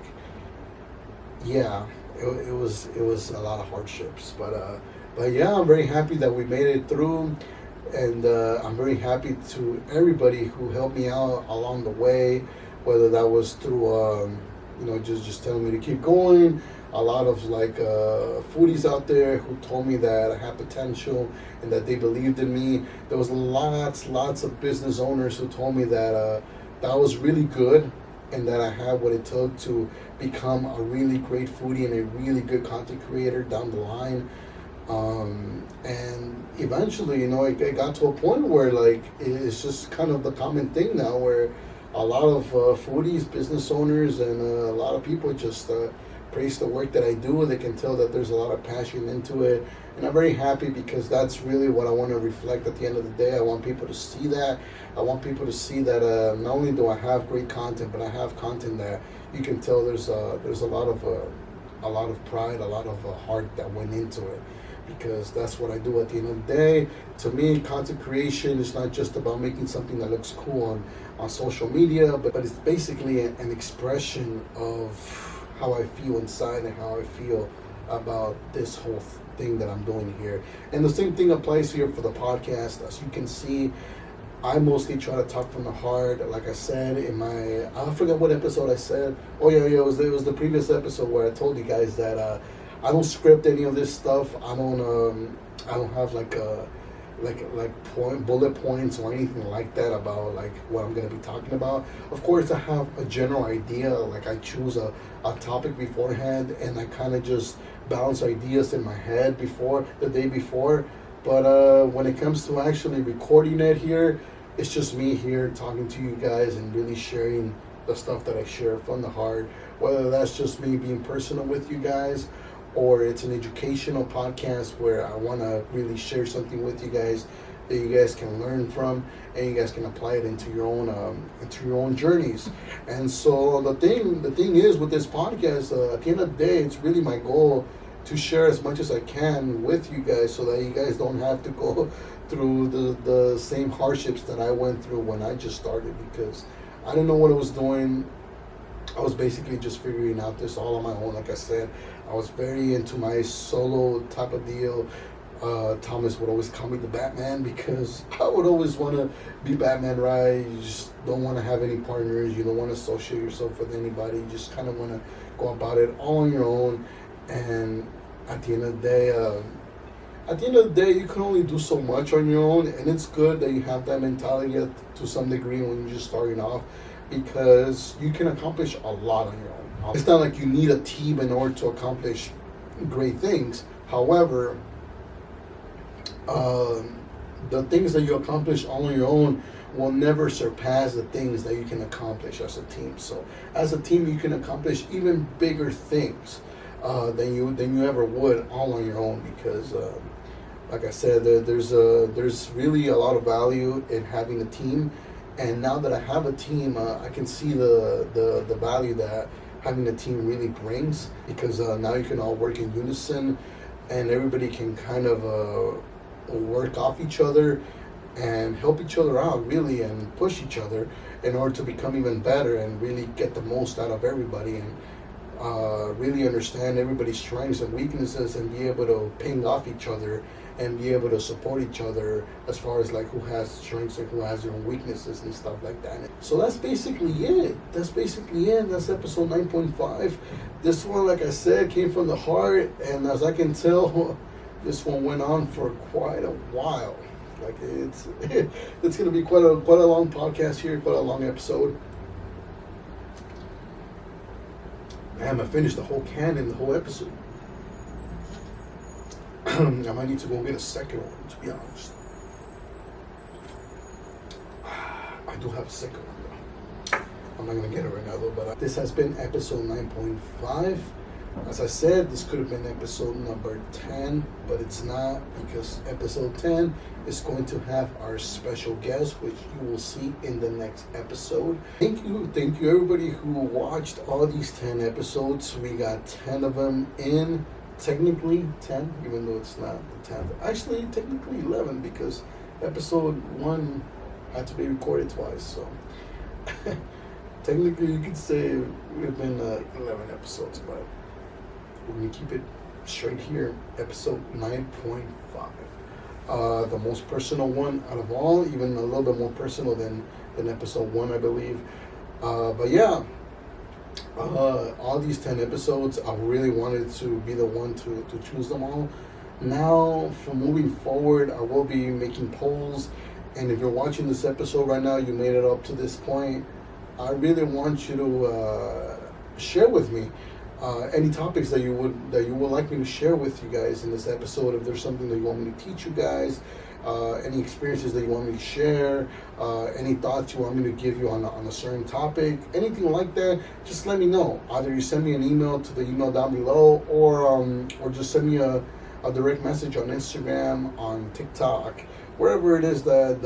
yeah, it was a lot of hardships, but yeah, I'm very happy that we made it through, and I'm very happy to everybody who helped me out along the way, whether that was through just telling me to keep going. A lot of like foodies out there who told me that I had potential and that they believed in me. There was lots of business owners who told me that that was really good, and that I had what it took to become a really great foodie and a really good content creator down the line. And eventually, it got to a point where like it's just kind of the common thing now, where a lot of foodies, business owners, and a lot of people just praise the work that I do. They can tell that there's a lot of passion into it, and I'm very happy, because that's really what I want to reflect at the end of the day. I want people to see that. I want people to see that not only do I have great content, but I have content that you can tell there's a lot of pride, a lot of heart that went into it, because that's what I do at the end of the day. To me, content creation is not just about making something that looks cool on social media, but it's basically an expression of how I feel inside and how I feel about this whole thing that I'm doing here. And the same thing applies here for the podcast. As you can see, I mostly try to talk from the heart. Like I said in my, I forgot what episode I said. Oh yeah, it was the previous episode where I told you guys that I don't script any of this stuff. I don't have like bullet points or anything like that about like what I'm gonna be talking about. Of course, I have a general idea. Like I choose a topic beforehand, and I kind of just bounce ideas in my head before the day before. But when it comes to actually recording it here, it's just me here talking to you guys and really sharing the stuff that I share from the heart. Whether that's just me being personal with you guys, or it's an educational podcast where I want to really share something with you guys that you guys can learn from, and you guys can apply it into your own journeys. And so the thing is with this podcast, at the end of the day, it's really my goal to share as much as I can with you guys, so that you guys don't have to go through the same hardships that I went through when I just started, because I didn't know what I was doing. I was basically just figuring out this all on my own. Like I said, I was very into my solo type of deal. Thomas would always call me the Batman, because I would always want to be Batman, right? You just don't want to have any partners. You don't want to associate yourself with anybody. You just kind of want to go about it all on your own. And at the end of the day, you can only do so much on your own, and it's good that you have that mentality to some degree when you're just starting off, because you can accomplish a lot on your own. It's not like you need a team in order to accomplish great things. However, the things that you accomplish all on your own will never surpass the things that you can accomplish as a team. So as a team, you can accomplish even bigger things than you ever would all on your own, because like I said, there's really a lot of value in having a team. And now that I have a team, I can see the value that having a team really brings, because now you can all work in unison, and everybody can kind of work off each other and help each other out, really, and push each other in order to become even better and really get the most out of everybody, and really understand everybody's strengths and weaknesses, and be able to ping off each other and be able to support each other as far as like who has strengths and who has their own weaknesses and stuff like that. So that's basically it. That's episode 9.5. This one, like I said, came from the heart, and as I can tell, this one went on for quite a while. Like it's gonna be quite a long podcast here, quite a long episode. Man, I finished the whole can in the whole episode. I might need to go get a second one, to be honest. I do have a second one, though. I'm not going to get it right now, though. But this has been episode 9.5. As I said, this could have been episode number 10, but it's not, because episode 10 is going to have our special guest, which you will see in the next episode. Thank you everybody who watched all these 10 episodes. We got 10 of them in. Technically 10, even though it's not the 10th. Actually, technically 11, because episode 1 had to be recorded twice. So technically, you could say we've been 11 episodes, but we're going to keep it straight here. Episode 9.5. The most personal one out of all, even a little bit more personal than episode 1, I believe. But yeah. All these 10 episodes, I really wanted to be the one to choose them all. Now, from moving forward, I will be making polls. And if you're watching this episode right now, you made it up to this point, I really want you to share with me any topics that you would like me to share with you guys in this episode. If there's something that you want me to teach you guys, any experiences that you want me to share, any thoughts you want me to give you on a certain topic, anything like that, just let me know. Either you send me an email to the email down below, or just send me a direct message on Instagram, on TikTok, wherever it is that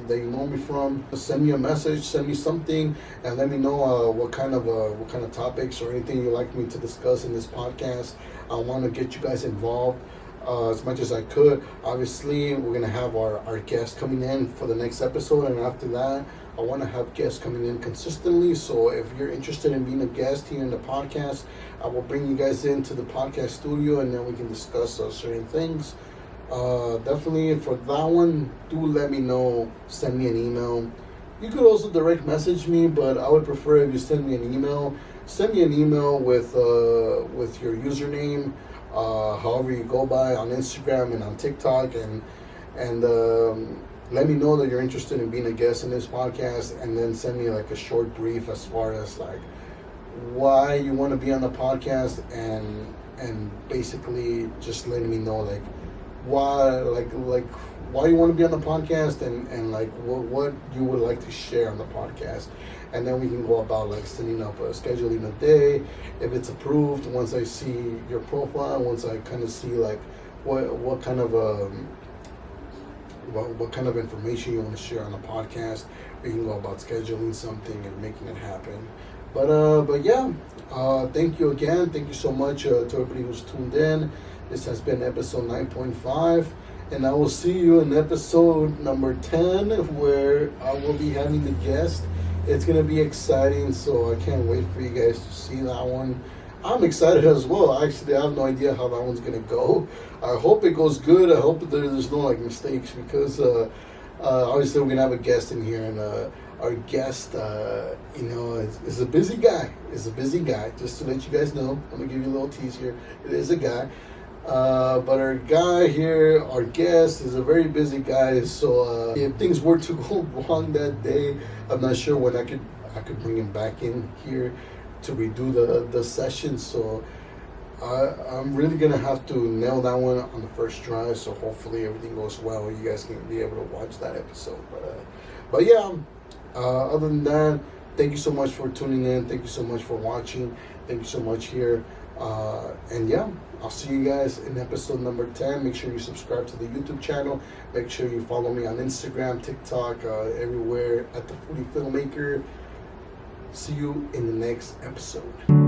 you know me from. Just send me a message, send me something, and let me know what kind of topics or anything you'd like me to discuss in this podcast. I want to get you guys involved as much as I could. Obviously, we're going to have our guests coming in for the next episode, and after that, I want to have guests coming in consistently. So if you're interested in being a guest here in the podcast, I will bring you guys into the podcast studio, and then we can discuss certain things. Definitely for that one, do let me know. Send me an email. You could also direct message me, but I would prefer if you send me an email. Send me an email with your username, however you go by on Instagram and on TikTok, and let me know that you're interested in being a guest in this podcast, and then send me like a short brief as far as like why you want to be on the podcast, and basically just letting me know like why why you want to be on the podcast, and like what you would like to share on the podcast, and then we can go about like setting up scheduling a day if it's approved. Once I see your profile, once I kind of see like what kind of what kind of information you want to share on the podcast, we can go about scheduling something and making it happen. But yeah, thank you again. Thank you so much to everybody who's tuned in. This has been episode 9.5, and I will see you in episode number 10, where I will be having the guest. It's gonna be exciting, so I can't wait for you guys to see that one. I'm excited as well. Actually, I have no idea how that one's gonna go. I hope it goes good. I hope there's no like mistakes, because obviously we're gonna have a guest in here, and our guest, is a busy guy. Is a busy guy. Just to let you guys know, I'm gonna give you a little tease here. It is a guy, but our guy here, our guest, is a very busy guy. So if things were to go wrong that day, I'm not sure when I could bring him back in here to redo the session. So I'm really gonna have to nail that one on the first try. So hopefully everything goes well. You guys can be able to watch that episode. But yeah. Other than that, thank you so much for tuning in. Thank you so much for watching. Thank you so much here. And yeah, I'll see you guys in episode number 10. Make sure you subscribe to the YouTube channel. Make sure you follow me on Instagram, TikTok, everywhere at the Foodie Filmmaker. See you in the next episode.